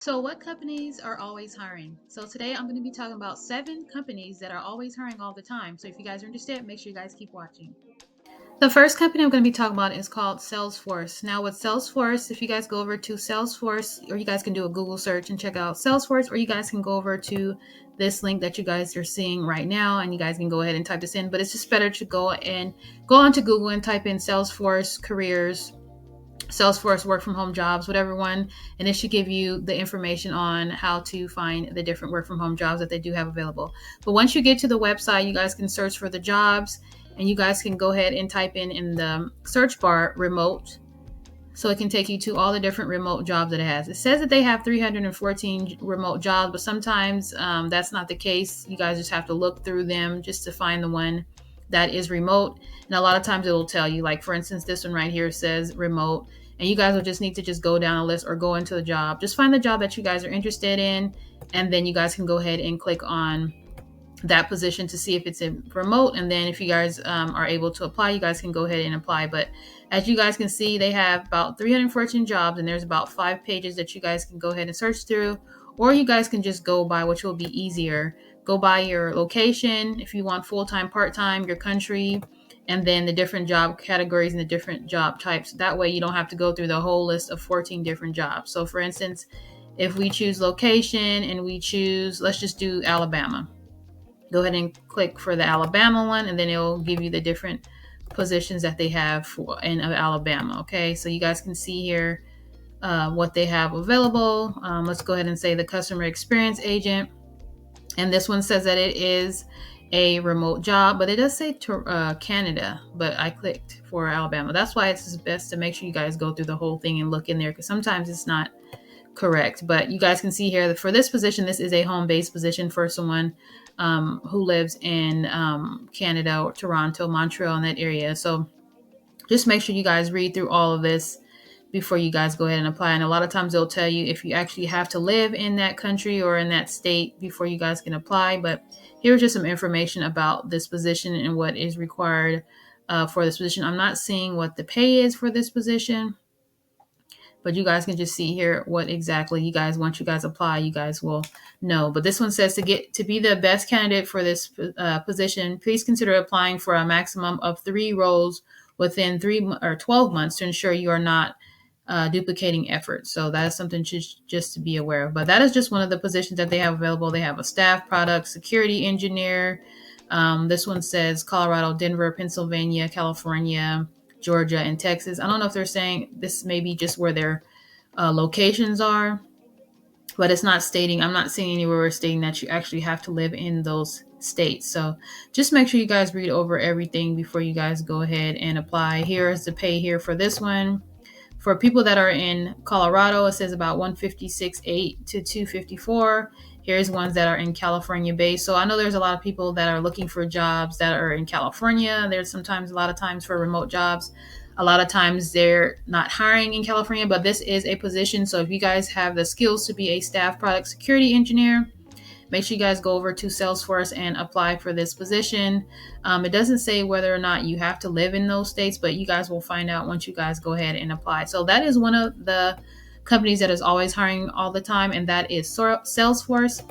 So, what companies are always hiring? So, today I'm going to be talking about 7 companies that are always hiring all the time. So, if you guys are interested, make sure you guys keep watching. The first company I'm going to be talking about is called Salesforce. Now, with Salesforce, if you guys go over to Salesforce, or you guys can do a Google search and check out Salesforce, or you guys can go over to this link that you guys are seeing right now, and you guys can go ahead and type this in. But it's just better to go onto Google and type in Salesforce careers, Salesforce work from home jobs, whatever one, and it should give you the information on how to find the different work from home jobs that they do have available. But once you get to the website, you guys can search for the jobs, and you guys can go ahead and type in the search bar remote. So it can take you to all the different remote jobs that it has. It says that they have 314 remote jobs, but sometimes that's not the case. You guys just have to look through them just to find the one that is remote. And a lot of times it'll tell you, like for instance, this one right here says remote. And you guys will just need to just go down a list or go into the job. Just find the job that you guys are interested in. And then you guys can go ahead and click on that position to see if it's in remote. And then if you guys are able to apply, you guys can go ahead and apply. But as you guys can see, they have about 314 jobs, and there's about 5 pages that you guys can go ahead and search through. Or you guys can just go by, which will be easier, go by your location if you want full-time, part-time, your country, and then the different job categories and the different job types. That way you don't have to go through the whole list of 14 different jobs. So for instance, if we choose location and we choose, let's just do Alabama, go ahead and click for the Alabama one, and then it'll give you the different positions that they have for in Alabama. Okay, so you guys can see here what they have available. Let's go ahead and say the customer experience agent, and this one says that it is a remote job, but it does say to Canada, but I clicked for Alabama. That's why it's best to make sure you guys go through the whole thing and look in there, because sometimes it's not correct. But you guys can see here that for this position, this is a home-based position for someone who lives in Canada or Toronto, Montreal, in that area. So just make sure you guys read through all of this before you guys go ahead and apply. And a lot of times they'll tell you if you actually have to live in that country or in that state before you guys can apply. But here's just some information about this position and what is required for this position. I'm not seeing what the pay is for this position, but you guys can just see here what exactly you guys, once you guys apply, you guys will know. But this one says to be the best candidate for this position, please consider applying for a maximum of 3 roles within 12 months to ensure you are not duplicating efforts. So that is something just to be aware of. But that is just one of the positions that they have available. They have a staff product security engineer. This one says Colorado, Denver, Pennsylvania, California, Georgia, and Texas. I don't know if they're saying this may be just where their locations are, but it's not stating, I'm not seeing anywhere stating that you actually have to live in those states. So just make sure you guys read over everything before you guys go ahead and apply. Here is the pay here for this one. For people that are in Colorado, it says about 156.8 to 254. Here's ones that are in California based. So I know there's a lot of people that are looking for jobs that are in California. There's sometimes a lot of times for remote jobs. A lot of times they're not hiring in California, but this is a position. So if you guys have the skills to be a staff product security engineer, make sure you guys go over to Salesforce and apply for this position. It doesn't say whether or not you have to live in those states, but you guys will find out once you guys go ahead and apply. So that is one of the companies that is always hiring all the time, and that is Salesforce.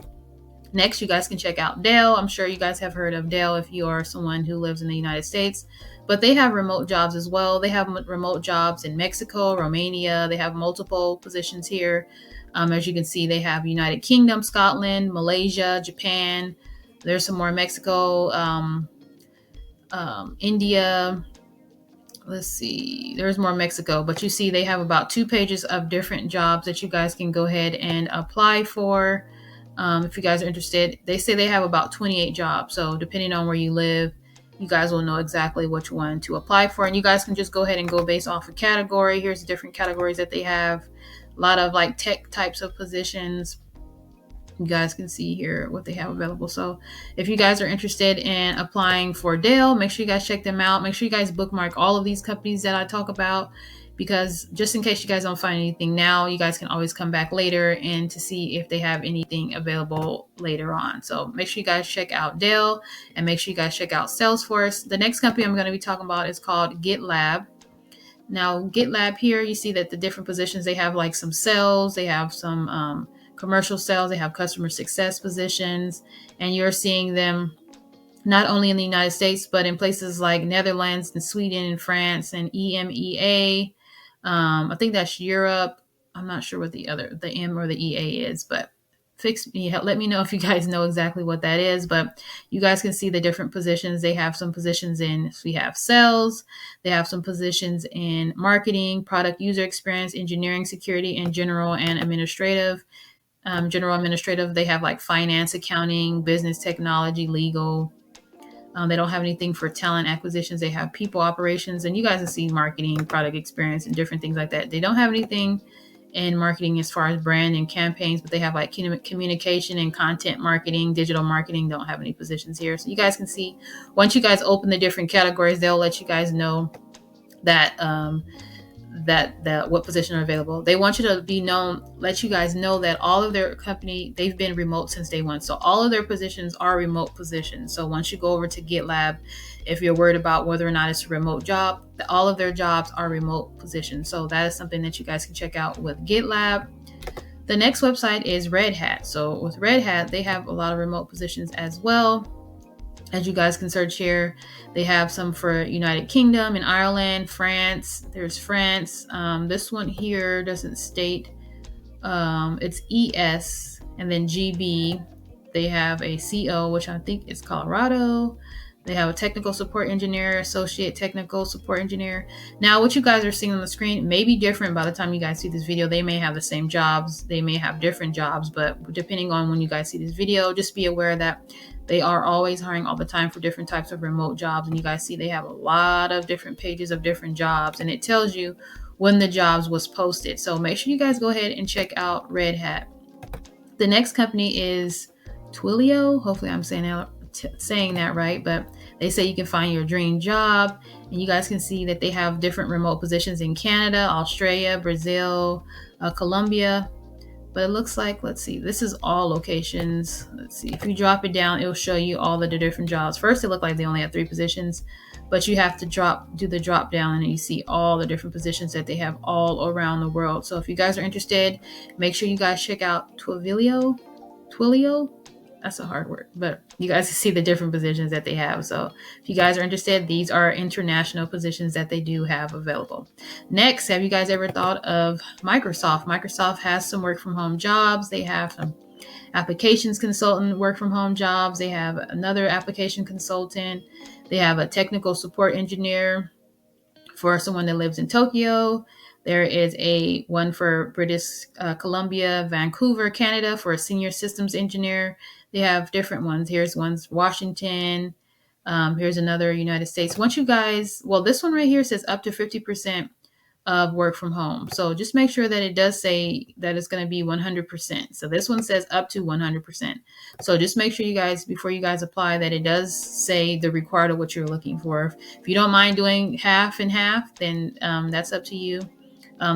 Next, you guys can check out Dell. I'm sure you guys have heard of Dell if you are someone who lives in the United States, but they have remote jobs as well. They have remote jobs in Mexico, Romania. They have multiple positions here. As you can see, they have United Kingdom, Scotland, Malaysia, Japan. There's some more Mexico, India. Let's see, there's more Mexico, but you see they have about 2 pages of different jobs that you guys can go ahead and apply for. If you guys are interested, they say they have about 28 jobs. So depending on where you live, you guys will know exactly which one to apply for. And you guys can just go ahead and go based off of category. Here's the different categories that they have. A lot of like tech types of positions. You guys can see here what they have available. So if you guys are interested in applying for Dell, make sure you guys check them out. Make sure you guys bookmark all of these companies that I talk about, because just in case you guys don't find anything now, you guys can always come back later and to see if they have anything available later on. So make sure you guys check out Dell and make sure you guys check out Salesforce. The next company I'm going to be talking about is called GitLab. Now, GitLab here, you see that the different positions, they have like some sales, they have some commercial sales, they have customer success positions, and you're seeing them not only in the United States, but in places like Netherlands and Sweden and France and EMEA. I think that's Europe. I'm not sure what the M or the EA is, but let me know if you guys know exactly what that is. But you guys can see the different positions. They have some positions in, we have sales, they have some positions in marketing, product user experience, engineering, security, and general and administrative. General administrative, they have like finance, accounting, business technology, legal. They don't have anything for talent acquisitions. They have people operations, and you guys can see marketing, product experience, and different things like that. They don't have anything in marketing as far as brand and campaigns, but they have like communication and content marketing, digital marketing. Don't have any positions here. So you guys can see, once you guys open the different categories, they'll let you guys know that that what position are available. They want you to be known, let you guys know that all of their company, they've been remote since day one. So all of their positions are remote positions. So once you go over to GitLab, if you're worried about whether or not it's a remote job, all of their jobs are remote positions. So that is something that you guys can check out with GitLab. The next website is Red Hat. So with Red Hat, they have a lot of remote positions as well. As you guys can search here, they have some for United Kingdom and Ireland, France. There's France. This one here doesn't state. It's ES and then GB. They have a CO, which I think is Colorado. They have a technical support engineer, associate technical support engineer. Now, what you guys are seeing on the screen may be different by the time you guys see this video. They may have the same jobs. They may have different jobs, but depending on when you guys see this video, just be aware that they are always hiring all the time for different types of remote jobs. And you guys see they have a lot of different pages of different jobs, and it tells you when the jobs was posted. So make sure you guys go ahead and check out Red Hat. The next company is Twilio. Hopefully I'm saying that right, but they say you can find your dream job, and you guys can see that they have different remote positions in Canada, Australia, Brazil, Colombia. But it looks like, let's see, this is all locations. Let's see, if you drop it down, it'll show you all of the different jobs. First, it looked like they only had 3 positions, but you have to do the drop down, and you see all the different positions that they have all around the world. So if you guys are interested, make sure you guys check out Twilio. That's a hard word, but you guys can see the different positions that they have. So if you guys are interested, these are international positions that they do have available. Next, have you guys ever thought of Microsoft? Microsoft has some work from home jobs. They have some applications consultant work from home jobs. They have another application consultant. They have a technical support engineer for someone that lives in Tokyo. There is one for British Columbia, Vancouver, Canada, for a senior systems engineer. They have different ones. Here's one's Washington. Here's another United States. Once you guys, well, this one right here says up to 50% of work from home. So just make sure that it does say that it's going to be 100%. So this one says up to 100%. So just make sure you guys, before you guys apply, that it does say the required of what you're looking for. If you don't mind doing half and half, then that's up to you.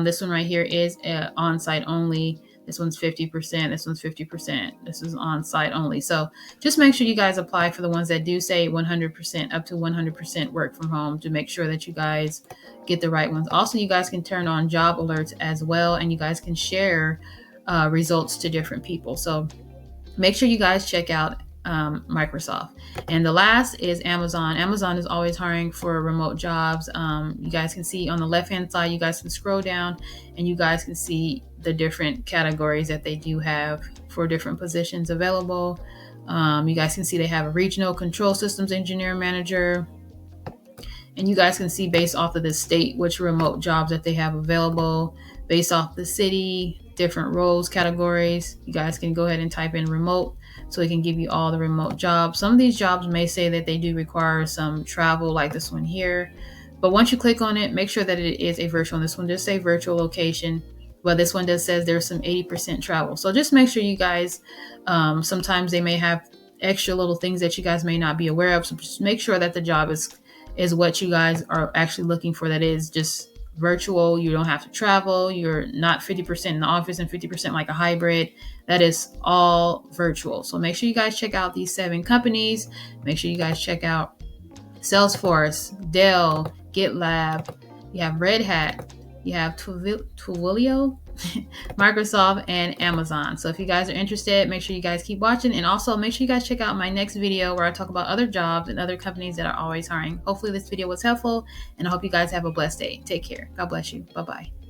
This one right here is on-site only. This one's 50%. This one's 50%. This is on-site only. So just make sure you guys apply for the ones that do say 100%, up to 100% work from home, to make sure that you guys get the right ones. Also, you guys can turn on job alerts as well, and you guys can share results to different people. So make sure you guys check out Microsoft. And the last is Amazon. Amazon is always hiring for remote jobs. You guys can see on the left hand side, you guys can scroll down and you guys can see the different categories that they do have for different positions available. You guys can see they have a regional control systems engineer manager, and you guys can see based off of the state which remote jobs that they have available, based off the city, different roles, categories. You guys can go ahead and type in remote, so it can give you all the remote jobs. Some of these jobs may say that they do require some travel, like this one here. But once you click on it, make sure that it is a virtual. And this one does say virtual location, but this one does says there's some 80% travel. So just make sure you guys, sometimes they may have extra little things that you guys may not be aware of. So just make sure that the job is what you guys are actually looking for. That is just virtual. You don't have to travel. You're not 50% in the office and 50% like a hybrid. That is all virtual. So make sure you guys check out these 7 companies. Make sure you guys check out Salesforce, Dell, GitLab. You have Red Hat. You have Twilio. Microsoft, and Amazon. So if you guys are interested, make sure you guys keep watching, and also make sure you guys check out my next video where I talk about other jobs and other companies that are always hiring. Hopefully this video was helpful, and I hope you guys have a blessed day. Take care. God bless you. Bye-bye.